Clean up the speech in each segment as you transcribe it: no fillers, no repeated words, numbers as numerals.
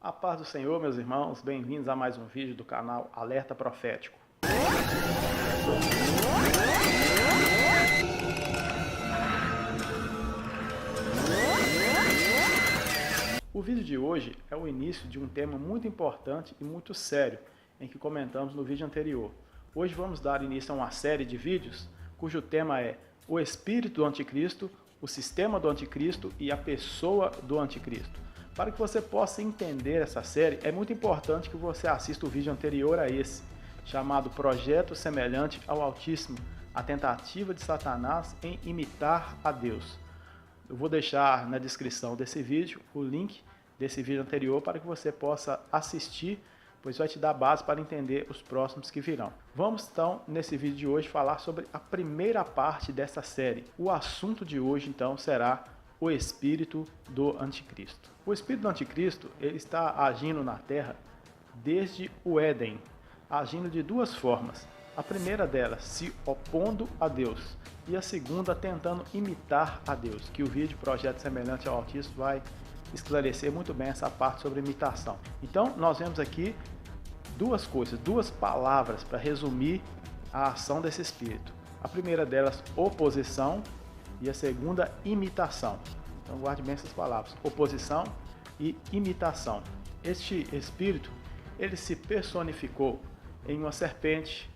A paz do Senhor, meus irmãos, bem-vindos a mais um vídeo do canal Alerta Profético. O vídeo de hoje é o início de um tema muito importante e muito sério, em que comentamos no vídeo anterior. Hoje vamos dar início a uma série de vídeos, cujo tema é o espírito do anticristo, o sistema do anticristo e a pessoa do anticristo. Para que você possa entender essa série, é muito importante que você assista o vídeo anterior a esse, chamado Projeto Semelhante ao Altíssimo, a tentativa de Satanás em imitar a Deus. Eu vou deixar na descrição desse vídeo o link desse vídeo anterior para que você possa assistir, pois vai te dar base para entender os próximos que virão. Vamos então, nesse vídeo de hoje, falar sobre a primeira parte dessa série. O assunto de hoje, então, será o espírito do anticristo. O espírito do anticristo, ele está agindo na Terra desde o Éden, agindo de duas formas. A primeira delas, se opondo a Deus, e a segunda, tentando imitar a Deus, que o vídeo Projeto Semelhante ao Altíssimo vai esclarecer muito bem essa parte sobre imitação. Então, nós vemos aqui duas coisas, duas palavras para resumir a ação desse espírito. A primeira delas, oposição, e a segunda, imitação. Então guarde bem essas palavras, oposição e imitação. Este espírito, ele se personificou em uma serpente,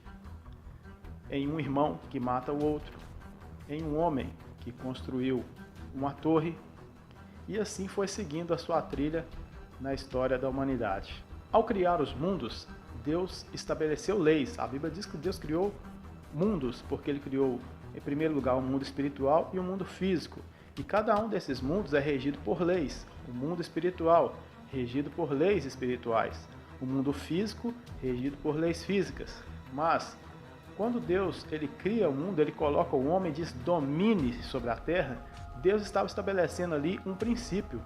em um irmão que mata o outro, em um homem que construiu uma torre, e assim foi seguindo a sua trilha na história da humanidade. Ao criar os mundos, Deus estabeleceu leis. A Bíblia diz que Deus criou mundos, porque ele criou em primeiro lugar, um mundo espiritual e um mundo físico. E cada um desses mundos é regido por leis. O mundo espiritual, regido por leis espirituais. O mundo físico, regido por leis físicas. Mas, quando Deus ele cria o mundo, ele coloca o homem e diz, domine sobre a terra, Deus estava estabelecendo ali um princípio.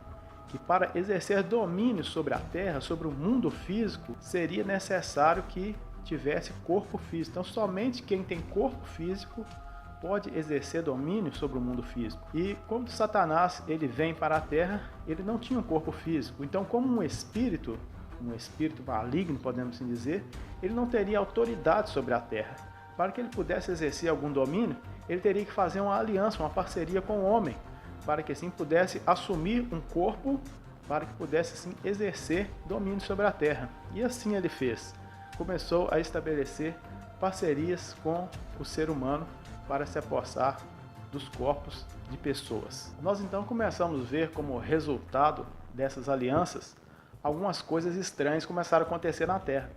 Que para exercer domínio sobre a terra, sobre o mundo físico, seria necessário que tivesse corpo físico. Então, somente quem tem corpo físico pode exercer domínio sobre o mundo físico. E como Satanás ele vem para a Terra, ele não tinha um corpo físico. Então, como um espírito maligno, podemos assim dizer, ele não teria autoridade sobre a Terra. Para que ele pudesse exercer algum domínio, ele teria que fazer uma aliança, uma parceria com o homem, para que assim pudesse assumir um corpo, para que pudesse assim exercer domínio sobre a Terra. E assim ele fez. Começou a estabelecer parcerias com o ser humano para se apossar dos corpos de pessoas. Nós então começamos a ver como resultado dessas alianças, algumas coisas estranhas começaram a acontecer na Terra.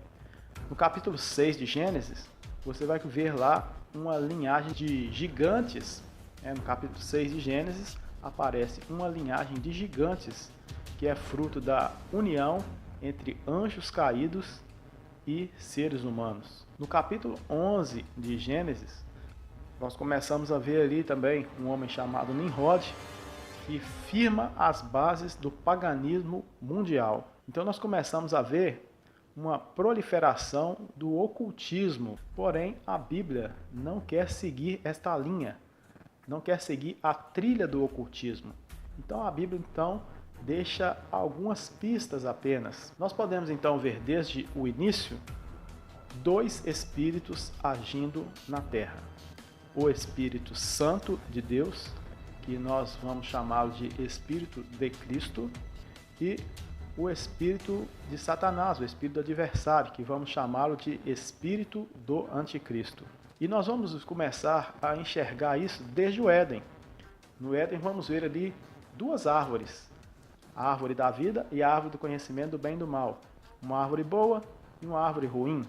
No capítulo 6 de Gênesis, você vai ver lá uma linhagem de gigantes. No capítulo 6 de Gênesis aparece uma linhagem de gigantes, que é fruto da união entre anjos caídos e seres humanos. No capítulo 11 de Gênesis, nós começamos a ver ali também um homem chamado Nimrod, que firma as bases do paganismo mundial. Então nós começamos a ver uma proliferação do ocultismo. Porém, a Bíblia não quer seguir esta linha, não quer seguir a trilha do ocultismo. Então a Bíblia deixa algumas pistas apenas. Nós podemos então ver desde o início dois espíritos agindo na Terra. O Espírito Santo de Deus, que nós vamos chamá-lo de Espírito de Cristo, e o Espírito de Satanás, o Espírito do adversário, que vamos chamá-lo de Espírito do Anticristo. E nós vamos começar a enxergar isso desde o Éden. No Éden vamos ver ali duas árvores, a árvore da vida e a árvore do conhecimento do bem e do mal. Uma árvore boa e uma árvore ruim.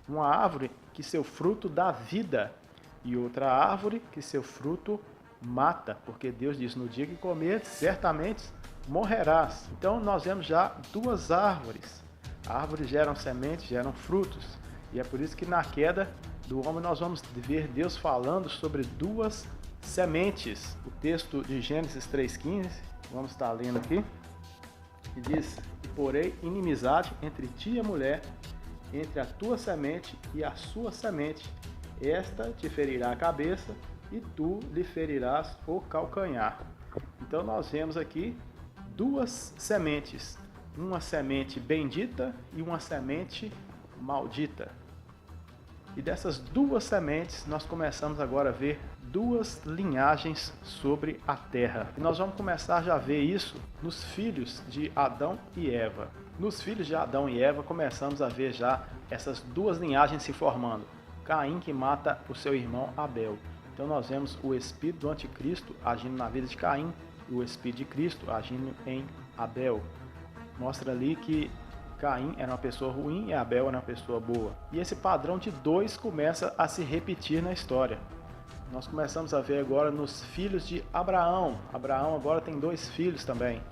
Uma árvore que seu fruto dá vida, e outra árvore que seu fruto mata, porque Deus diz, no dia que comer, certamente morrerás. Então nós vemos já duas árvores. Árvores geram sementes, geram frutos. E é por isso que na queda do homem nós vamos ver Deus falando sobre duas sementes. O texto de Gênesis 3,15, vamos estar lendo aqui, que diz, e porei inimizade entre ti e a mulher, entre a tua semente e a sua semente, esta te ferirá a cabeça e tu lhe ferirás o calcanhar. Então nós vemos aqui duas sementes, uma semente bendita e uma semente maldita. E dessas duas sementes nós começamos agora a ver duas linhagens sobre a terra. E nós vamos começar já a ver isso nos filhos de Adão e Eva. Nos filhos de Adão e Eva começamos a ver já essas duas linhagens se formando. Caim que mata o seu irmão Abel. Então nós vemos o espírito do anticristo agindo na vida de Caim e o espírito de Cristo agindo em Abel. Mostra ali que Caim era uma pessoa ruim e Abel era uma pessoa boa. E esse padrão de dois começa a se repetir na história. Nós começamos a ver agora nos filhos de Abraão. Abraão agora tem dois filhos também,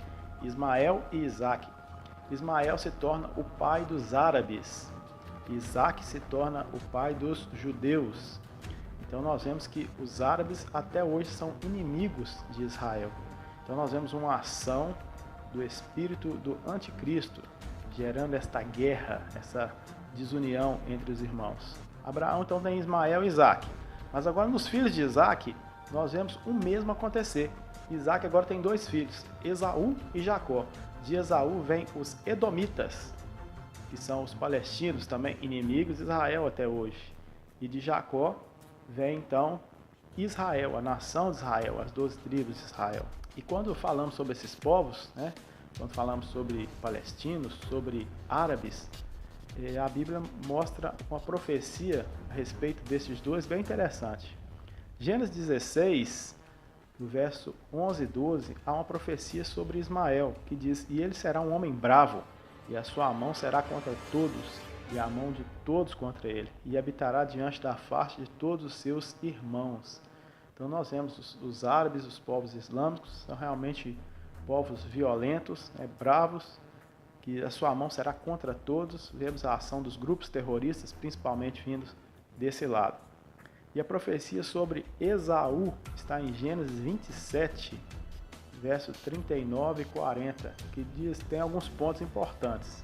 Ismael e Isaque. Ismael se torna o pai dos árabes. Isaque se torna o pai dos judeus. Então nós vemos que os árabes até hoje são inimigos de Israel. Então nós vemos uma ação do espírito do anticristo, gerando esta guerra, essa desunião entre os irmãos. Abraão então tem Ismael e Isaque. Mas agora nos filhos de Isaque, nós vemos o mesmo acontecer. Isaque agora tem dois filhos, Esaú e Jacó. De Esaú vem os edomitas, que são os palestinos, também inimigos de Israel até hoje. E de Jacó vem então Israel, a nação de Israel, as 12 tribos de Israel. E quando falamos sobre esses povos, quando falamos sobre palestinos, sobre árabes, a Bíblia mostra uma profecia a respeito desses dois bem interessante. Gênesis 16, no verso 11 e 12, há uma profecia sobre Ismael, que diz: "E ele será um homem bravo, e a sua mão será contra todos, e a mão de todos contra ele, e habitará diante da face de todos os seus irmãos." Então nós vemos os árabes, os povos islâmicos, são realmente povos violentos, bravos, que a sua mão será contra todos. Vemos a ação dos grupos terroristas, principalmente vindos desse lado. E a profecia sobre Esaú está em Gênesis 27, versos 39 e 40, que tem alguns pontos importantes.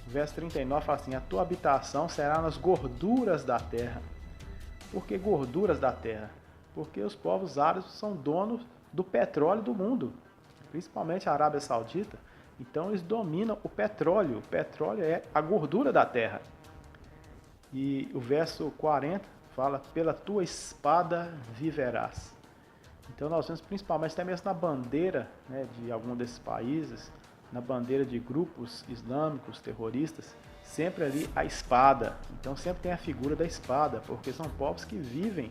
O verso 39 fala assim: "A tua habitação será nas gorduras da terra." Por que gorduras da terra? Porque os povos árabes são donos do petróleo do mundo, principalmente a Arábia Saudita. Então eles dominam o petróleo. O petróleo é a gordura da terra. E o verso 40 fala: "Pela tua espada viverás." Então nós vemos principalmente até mesmo na bandeira de algum desses países, na bandeira de grupos islâmicos, terroristas, sempre ali a espada. Então sempre tem a figura da espada, porque são povos que vivem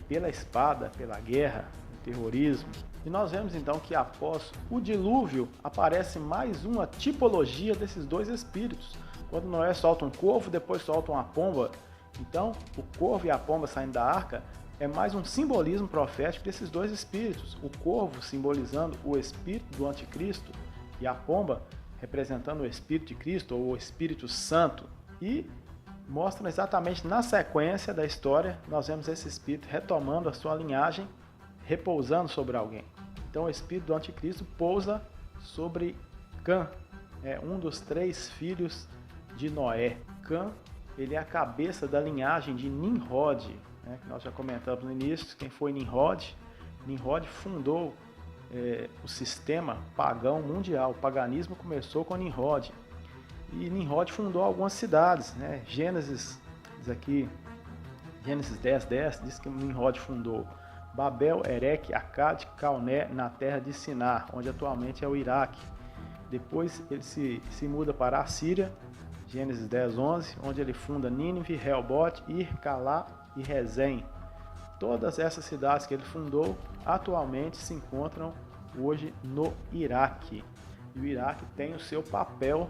pela espada, pela guerra, o terrorismo. E nós vemos então que após o dilúvio aparece mais uma tipologia desses dois espíritos. Quando Noé solta um corvo, depois solta uma pomba. Então o corvo e a pomba saindo da arca é mais um simbolismo profético desses dois espíritos. O corvo simbolizando o espírito do anticristo e a pomba representando o espírito de Cristo ou o Espírito Santo. E mostram exatamente na sequência da história, nós vemos esse espírito retomando a sua linhagem, repousando sobre alguém. Então o espírito do anticristo pousa sobre Cã, um dos 3 filhos de Noé. Cã, ele é a cabeça da linhagem de Nimrod, que nós já comentamos no início. Quem foi Nimrod? Nimrod fundou o sistema pagão mundial. O paganismo começou com Nimrod. E Nimrod fundou algumas cidades, Gênesis, diz aqui, Gênesis 10:10, diz que Nimrod fundou Babel, Ereque, Acade, Calné, na terra de Sinar, onde atualmente é o Iraque. Depois ele se muda para a Síria, Gênesis 10:11, onde ele funda Nínive, Reobote, Ir, Calá e Rezém. Todas essas cidades que ele fundou atualmente se encontram hoje no Iraque. E o Iraque tem o seu papel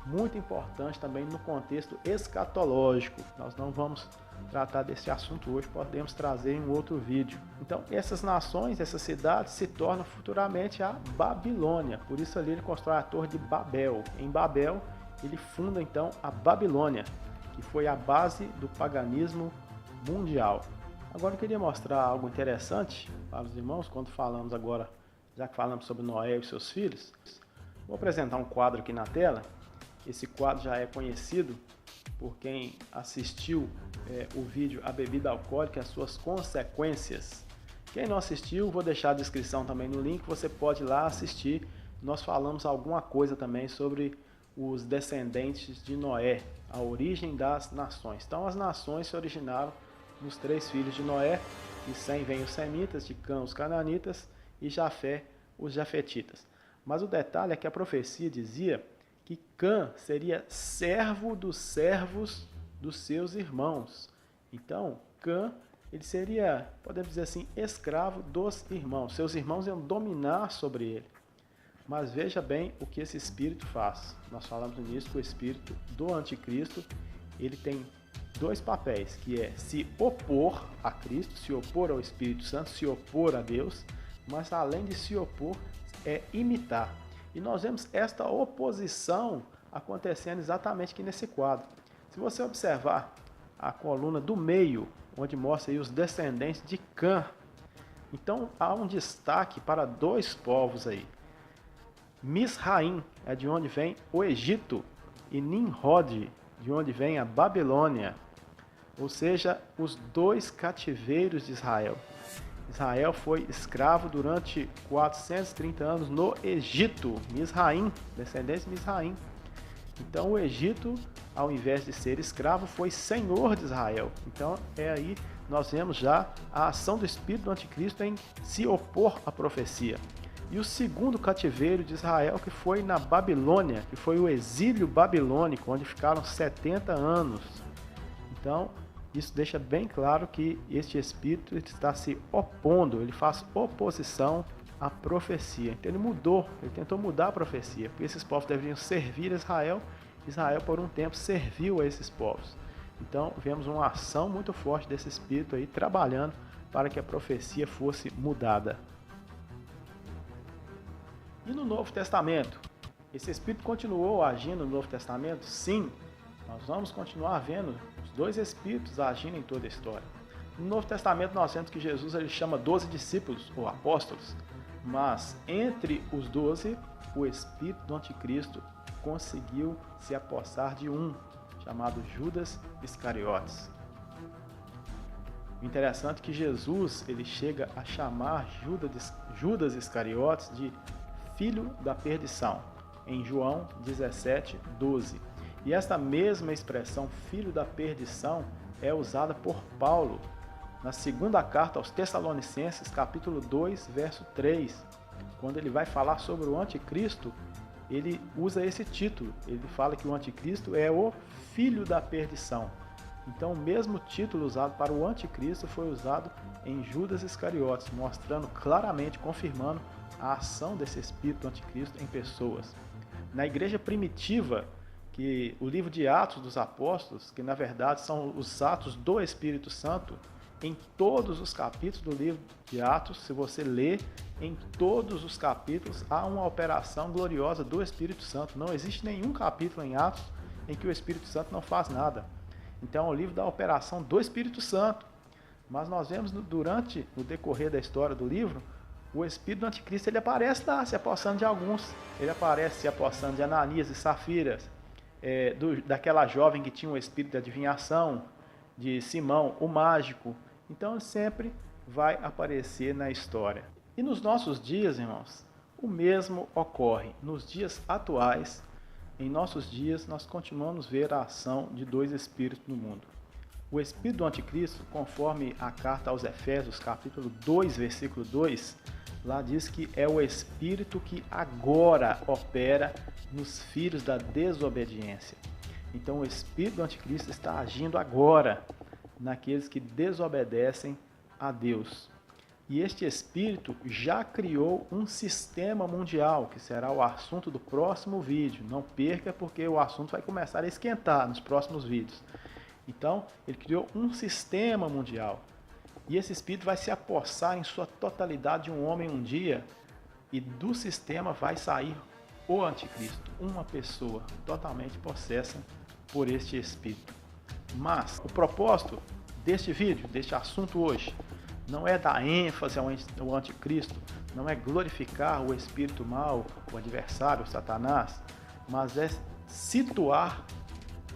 muito importante também no contexto escatológico. Nós não vamos tratar desse assunto hoje, podemos trazer em um outro vídeo. Então essas nações, essas cidades se tornam futuramente a Babilônia. Por isso ali ele constrói a Torre de Babel. Em Babel ele funda então a Babilônia, que foi a base do paganismo mundial. Agora eu queria mostrar algo interessante para os irmãos quando falamos agora, já que falamos sobre Noé e seus filhos. Vou apresentar um quadro aqui na tela. Esse quadro já é conhecido por quem assistiu o vídeo A Bebida Alcoólica e as suas consequências. Quem não assistiu, vou deixar a descrição também no link, você pode ir lá assistir. nós falamos alguma coisa também sobre os descendentes de Noé, a origem das nações. Então as nações se originaram nos 3 filhos de Noé, de Sem vêm os semitas, de Cã os cananitas e Jafé os jafetitas. Mas o detalhe é que a profecia dizia que Cã seria servo dos servos dos seus irmãos. Então, Cã, ele seria, podemos dizer assim, escravo dos irmãos. Seus irmãos iam dominar sobre ele. Mas veja bem o que esse espírito faz. Nós falamos no início que o espírito do anticristo, ele tem 2 papéis, que é se opor a Cristo, se opor ao Espírito Santo, se opor a Deus, mas além de se opor, é imitar. E nós vemos esta oposição acontecendo exatamente aqui nesse quadro. Se você observar a coluna do meio, onde mostra aí os descendentes de Cã, então há um destaque para 2 povos aí. Misraim é de onde vem o Egito, e Nimrod, de onde vem a Babilônia, ou seja, os 2 cativeiros de Israel. Israel foi escravo durante 430 anos no Egito, Misraim, descendentes de Misraim. Então o Egito, ao invés de ser escravo, foi senhor de Israel. Então aí nós vemos já a ação do espírito do anticristo em se opor à profecia. E o segundo cativeiro de Israel, que foi na Babilônia, que foi o exílio babilônico, onde ficaram 70 anos. Então, isso deixa bem claro que este espírito está se opondo, ele faz oposição à profecia. Então ele mudou, ele tentou mudar a profecia, porque esses povos deveriam servir a Israel. Israel, por um tempo, serviu a esses povos. Então, vemos uma ação muito forte desse espírito aí, trabalhando para que a profecia fosse mudada. E no Novo Testamento? Esse Espírito continuou agindo no Novo Testamento? Sim, nós vamos continuar vendo os 2 Espíritos agindo em toda a história. No Novo Testamento nós vemos que Jesus ele chama 12 discípulos, ou apóstolos, mas entre os 12, o Espírito do Anticristo conseguiu se apossar de um, chamado Judas Iscariotes. O interessante é que Jesus ele chega a chamar Judas Iscariotes de filho da perdição, em João 17:12. E esta mesma expressão, filho da perdição, é usada por Paulo na segunda carta aos Tessalonicenses, capítulo 2, verso 3. Quando ele vai falar sobre o anticristo, ele usa esse título. Ele fala que o anticristo é o filho da perdição. Então, o mesmo título usado para o anticristo foi usado em Judas Iscariotes, mostrando claramente, confirmando a ação desse espírito anticristo em pessoas. Na igreja primitiva, que o livro de Atos dos Apóstolos, que na verdade são os Atos do Espírito Santo, em todos os capítulos do livro de Atos, se você ler, em todos os capítulos há uma operação gloriosa do Espírito Santo. Não existe nenhum capítulo em Atos em que o Espírito Santo não faz nada. Então é o livro da operação do Espírito Santo. Mas nós vemos durante o decorrer da história do livro, o espírito do anticristo ele aparece lá, se apossando de alguns. Ele aparece se apossando de Ananias e Safiras, daquela jovem que tinha um espírito de adivinhação, de Simão, o mágico. Então ele sempre vai aparecer na história. E nos nossos dias, irmãos, o mesmo ocorre. Nos dias atuais, em nossos dias, nós continuamos a ver a ação de 2 espíritos no mundo. O espírito do anticristo, conforme a carta aos Efésios, capítulo 2, versículo 2, lá diz que é o espírito que agora opera nos filhos da desobediência. Então o espírito do anticristo está agindo agora naqueles que desobedecem a Deus. E este espírito já criou um sistema mundial, que será o assunto do próximo vídeo. Não perca, porque o assunto vai começar a esquentar nos próximos vídeos. Então, ele criou um sistema mundial. E esse espírito vai se apossar em sua totalidade de um homem um dia, e do sistema vai sair o anticristo, uma pessoa totalmente possessa por este espírito. Mas o propósito deste vídeo, deste assunto hoje, não é dar ênfase ao anticristo, não é glorificar o espírito mau, o adversário, o Satanás, mas é situar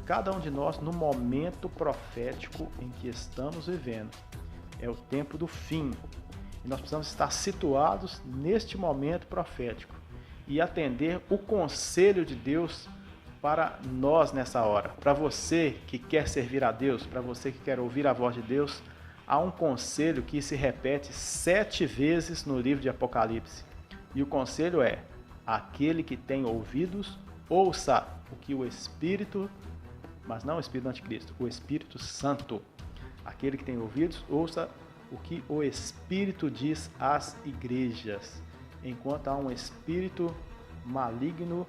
cada um de nós no momento profético em que estamos vivendo. É o tempo do fim. E nós precisamos estar situados neste momento profético. e atender o conselho de Deus para nós nessa hora. Para você que quer servir a Deus, para você que quer ouvir a voz de Deus, há um conselho que se repete 7 vezes no livro de Apocalipse. E o conselho é: aquele que tem ouvidos, ouça o que o Espírito, mas não o Espírito do Anticristo, o Espírito Santo. Aquele que tem ouvidos, ouça o que o Espírito diz às igrejas. Enquanto há um espírito maligno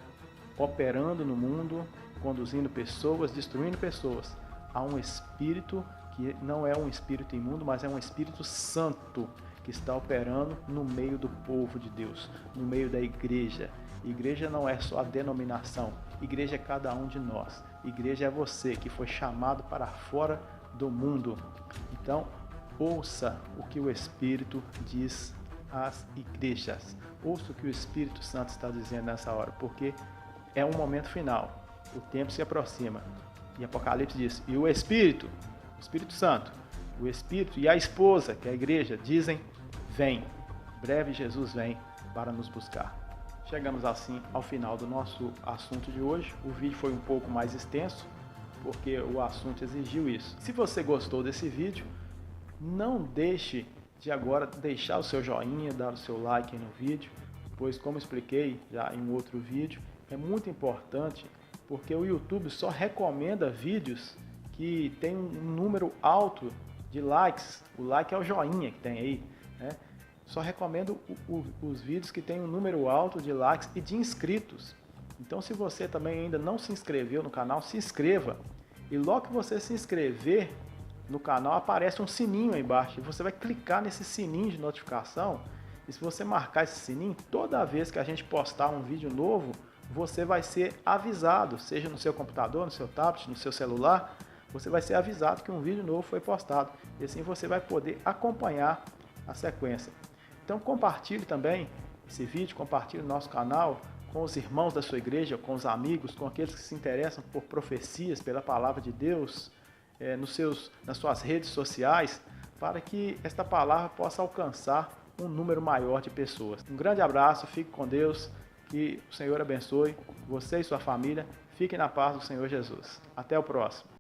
operando no mundo, conduzindo pessoas, destruindo pessoas, há um espírito que não é um espírito imundo, mas é um Espírito Santo que está operando no meio do povo de Deus, no meio da igreja. Igreja não é só a denominação, igreja é cada um de nós. Igreja é você que foi chamado para fora do mundo. Então, ouça o que o Espírito diz às igrejas. Ouça o que o Espírito Santo está dizendo nessa hora, porque é um momento final. O tempo se aproxima. E Apocalipse diz: e o Espírito Santo, o Espírito e a esposa, que é a igreja, dizem: vem. Breve Jesus vem para nos buscar. Chegamos assim ao final do nosso assunto de hoje. O vídeo foi um pouco mais extenso, porque o assunto exigiu isso. Se você gostou desse vídeo, não deixe de agora deixar o seu joinha, dar o seu like no vídeo, pois, como expliquei já em outro vídeo, é muito importante, porque o YouTube só recomenda vídeos que tem um número alto de likes. O like é o joinha que tem aí, né? Só recomendo os vídeos que tem um número alto de likes e de inscritos. Então, se você também ainda não se inscreveu no canal, se inscreva. E logo que você se inscrever no canal, aparece um sininho aí embaixo. E você vai clicar nesse sininho de notificação. E se você marcar esse sininho, toda vez que a gente postar um vídeo novo, você vai ser avisado, seja no seu computador, no seu tablet, no seu celular, você vai ser avisado que um vídeo novo foi postado. E assim você vai poder acompanhar a sequência. Então compartilhe também esse vídeo, compartilhe o nosso canal com os irmãos da sua igreja, com os amigos, com aqueles que se interessam por profecias, pela palavra de Deus, nas suas redes sociais, para que esta palavra possa alcançar um número maior de pessoas. Um grande abraço, fique com Deus, que o Senhor abençoe você e sua família. Fiquem na paz do Senhor Jesus. Até o próximo.